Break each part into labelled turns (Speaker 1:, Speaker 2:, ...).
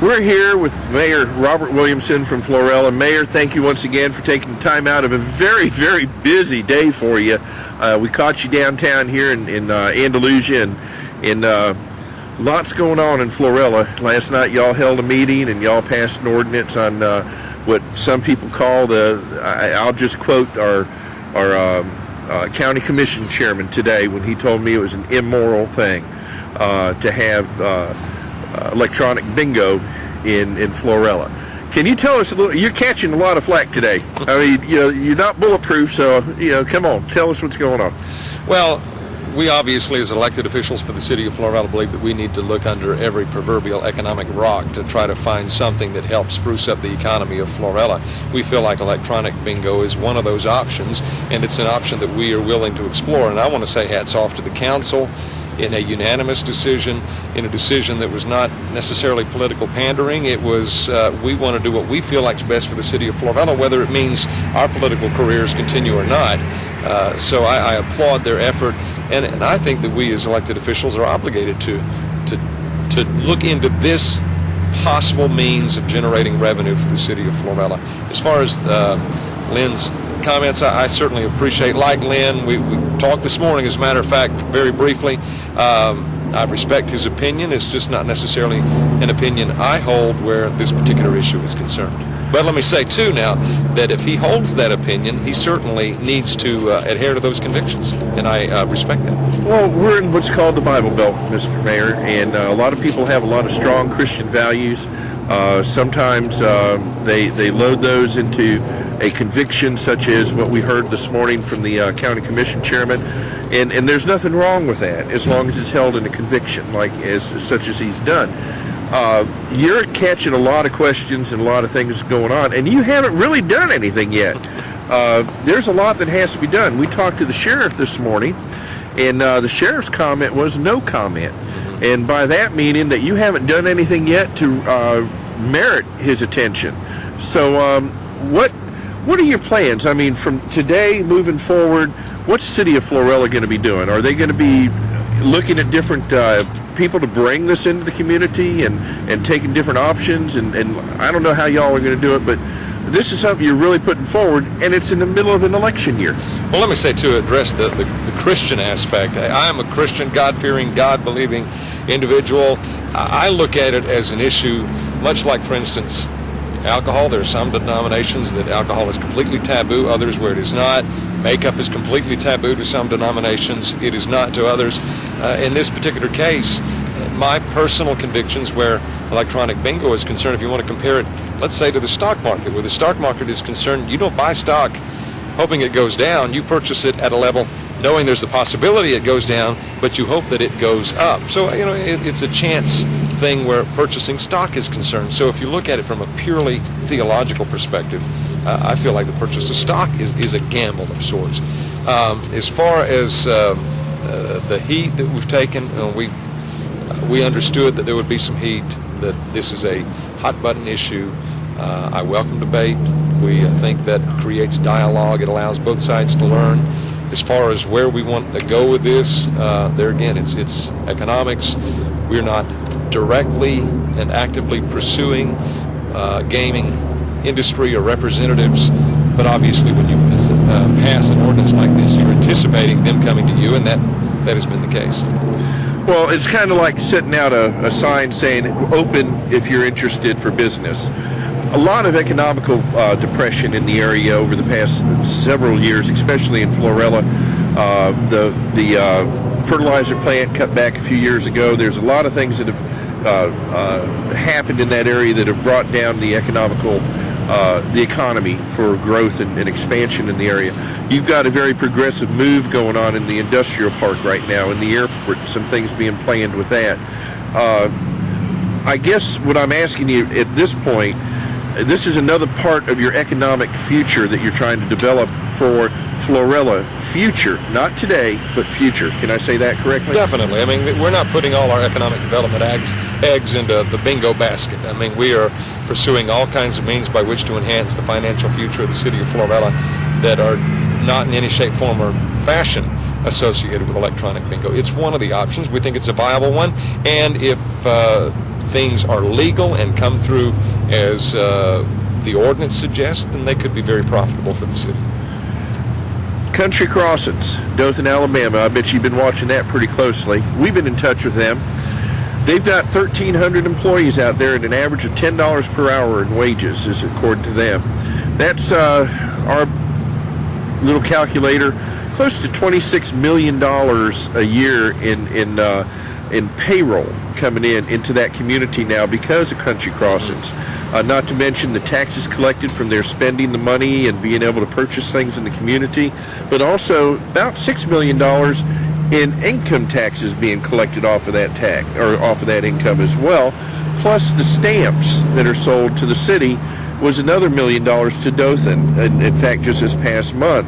Speaker 1: We're here with Mayor Robert Williamson from Florella. Mayor, thank you once again for taking time out of a very, very busy day for you. We caught you downtown here in Andalusia, and lots going on in Florella. Last night y'all held a meeting and y'all passed an ordinance on what some people call I'll just quote our county commission chairman today when he told me it was an immoral thing to have electronic bingo in Florella. Can you tell us a little? You're catching a lot of flack today. I mean, you're not bulletproof, so come on, tell us what's going on.
Speaker 2: Well, we obviously, as elected officials for the city of Florella, believe that we need to look under every proverbial economic rock to try to find something that helps spruce up the economy of Florella. We feel like electronic bingo is one of those options, and it's an option that we are willing to explore. And I want to say hats off to the council in a unanimous decision, in a decision that was not necessarily political pandering. It was, we want to do what we feel like is best for the city of Florella, whether it means our political careers continue or not. So I applaud their effort, and I think that we as elected officials are obligated to look into this possible means of generating revenue for the city of Florella. As far as Lynn's comments, I certainly appreciate. Like Lynn, we talked this morning, as a matter of fact, very briefly. I respect his opinion. It's just not necessarily an opinion I hold where this particular issue is concerned. But let me say, too, now, that if he holds that opinion, he certainly needs to adhere to those convictions, and I respect that.
Speaker 1: Well, we're in what's called the Bible Belt, Mr. Mayor, and a lot of people have a lot of strong Christian values. Sometimes they load those into a conviction, such as what we heard this morning from the county commission chairman, and there's nothing wrong with that as long as it's held in a conviction, such as he's done. You're catching a lot of questions and a lot of things going on, and you haven't really done anything yet. There's a lot that has to be done. We talked to the sheriff this morning, and the sheriff's comment was no comment. And by that meaning that you haven't done anything yet to merit his attention. So what are your plans? I mean, from today moving forward, what's the city of Florella going to be doing? Are they going to be looking at different people to bring this into the community and taking different options? And I don't know how y'all are going to do it, but this is something you're really putting forward, and it's in the middle of an election year.
Speaker 2: Well, let me say, to address the Christian aspect, I am a Christian, God-fearing, God-believing individual. I look at it as an issue, much like, for instance, alcohol. There are some denominations that alcohol is completely taboo, others where it is not. Makeup is completely taboo to some denominations. It is not to others. In this particular case, my personal convictions where electronic bingo is concerned, if you want to compare it, let's say, to the stock market. Where the stock market is concerned, you don't buy stock hoping it goes down. You purchase it at a level knowing there's the possibility it goes down, but you hope that it goes up. So, it's a chance thing where purchasing stock is concerned. So if you look at it from a purely theological perspective, I feel like the purchase of stock is a gamble of sorts. As far as the heat that we've taken, we understood that there would be some heat, that this is a hot-button issue. I welcome debate. We think that creates dialogue. It allows both sides to learn. As far as where we want to go with this, there again, it's economics. We're not directly and actively pursuing gaming industry or representatives, but obviously when you pass an ordinance like this, you're anticipating them coming to you, and that has been the case.
Speaker 1: Well, it's kind of like setting out a sign saying open if you're interested for business. A lot of economical depression in the area over the past several years, especially in Florella. The fertilizer plant cut back a few years ago. There's a lot of things that have happened in that area that have brought down the the economy for growth and expansion in the area. You've got a very progressive move going on in the industrial park right now, in the airport, some things being planned with that. I guess what I'm asking you at this point, this is another part of your economic future that you're trying to develop for Florella. Future, not today, but future. Can I say that correctly?
Speaker 2: Definitely. I mean, we're not putting all our economic development eggs into the bingo basket. I mean, we are pursuing all kinds of means by which to enhance the financial future of the city of Florella that are not in any shape, form, or fashion associated with electronic bingo. It's one of the options. We think it's a viable one, and if things are legal and come through as the ordinance suggests, then they could be very profitable for the city.
Speaker 1: Country Crossings, Dothan, Alabama. I bet you've been watching that pretty closely. We've been in touch with them. They've got 1,300 employees out there at an average of $10 per hour in wages, is according to them. That's our little calculator, close to $26 million a year in payroll coming into that community now because of Country Crossings. Not to mention the taxes collected from their spending the money and being able to purchase things in the community, but also about $6 million in income taxes being collected off of that tax or off of that income as well. Plus the stamps that are sold to the city was another $1 million to Dothan. In fact, just this past month,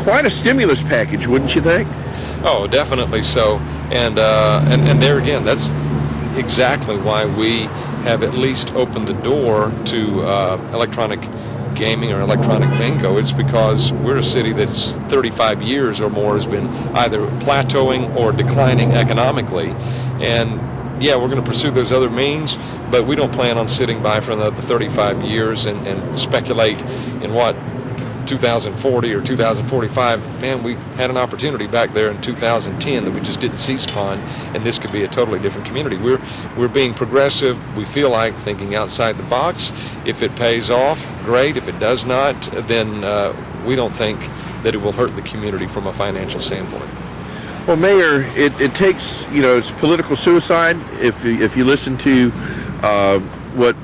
Speaker 1: quite a stimulus package, wouldn't you think?
Speaker 2: Oh, definitely so. And there again, that's exactly why we have at least opened the door to electronic gaming or electronic bingo. It's because we're a city that's 35 years or more has been either plateauing or declining economically. And yeah, we're going to pursue those other means, but we don't plan on sitting by for another 35 years and speculate in what 2040 or 2045. Man, we had an opportunity back there in 2010 that we just didn't seize upon, and this could be a totally different community. We're being progressive. We feel like thinking outside the box. If it pays off, great. If it does not, then we don't think that it will hurt the community from a financial standpoint.
Speaker 1: Well, Mayor, it takes, it's political suicide. If you listen to what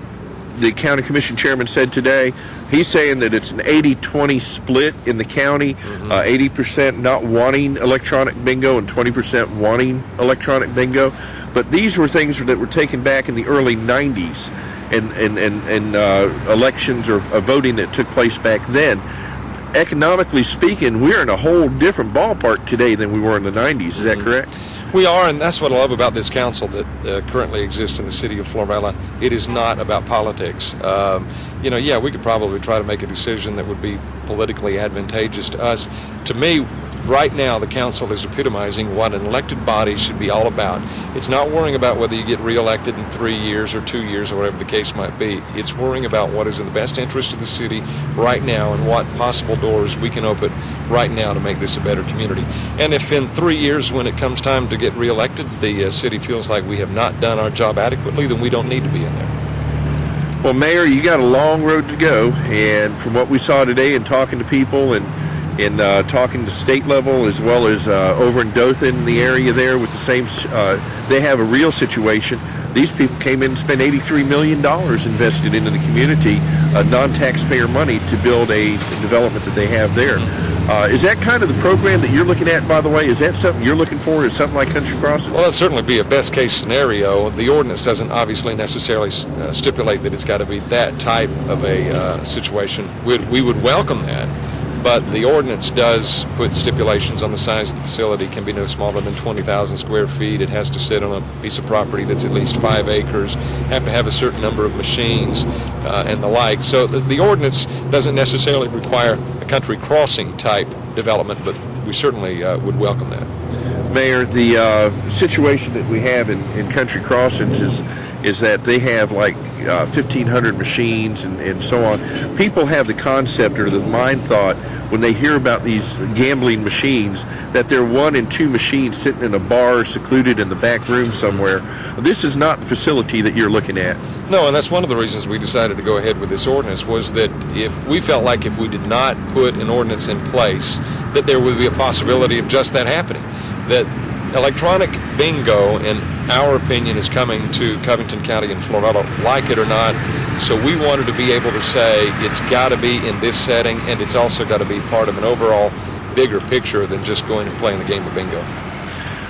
Speaker 1: the county commission chairman said today, he's saying that it's an 80-20 split in the county, 80% not wanting electronic bingo and 20% wanting electronic bingo. But these were things that were taken back in the early 90s and elections or voting that took place back then. Economically speaking, we're in a whole different ballpark today than we were in the 90s. Is that correct?
Speaker 2: We are, and that's what I love about this council that currently exists in the city of Florala. It is not about politics. Yeah, we could probably try to make a decision that would be politically advantageous to us. To me, right now, the council is epitomizing what an elected body should be all about. It's not worrying about whether you get reelected in 3 years or 2 years or whatever the case might be. It's worrying about what is in the best interest of the city right now and what possible doors we can open right now to make this a better community. And if in 3 years, when it comes time to get reelected, the city feels like we have not done our job adequately, then we don't need to be in there.
Speaker 1: Well, Mayor, you got a long road to go, and from what we saw today and talking to people and talking to state level as well as over in Dothan, the area there with the same, they have a real situation. These people came in and spent $83 million invested into the community, non-taxpayer money, to build a development that they have there. Is that kind of the program that you're looking at, by the way? Is that something you're looking for? Is something like Country Crossings?
Speaker 2: Well, that'd certainly be a best-case scenario. The ordinance doesn't obviously necessarily stipulate that it's got to be that type of a situation. We would welcome that. But the ordinance does put stipulations on the size of the facility. It can be no smaller than 20,000 square feet. It has to sit on a piece of property that's at least 5 acres, have to have a certain number of machines, and the like. So the ordinance doesn't necessarily require a country crossing type development, but we certainly would welcome that.
Speaker 1: Mayor, the situation that we have in Country Crossings is that they have like 1,500 machines and so on. People have the concept or the mind thought when they hear about these gambling machines that they're 1 and 2 machines sitting in a bar secluded in the back room somewhere. This is not the facility that you're looking at.
Speaker 2: No, and that's one of the reasons we decided to go ahead with this ordinance, was that if we felt like if we did not put an ordinance in place, that there would be a possibility of just that happening. That electronic bingo, in our opinion, is coming to Covington County and Florida, like it or not. So we wanted to be able to say it's got to be in this setting, and it's also got to be part of an overall bigger picture than just going and playing the game of bingo.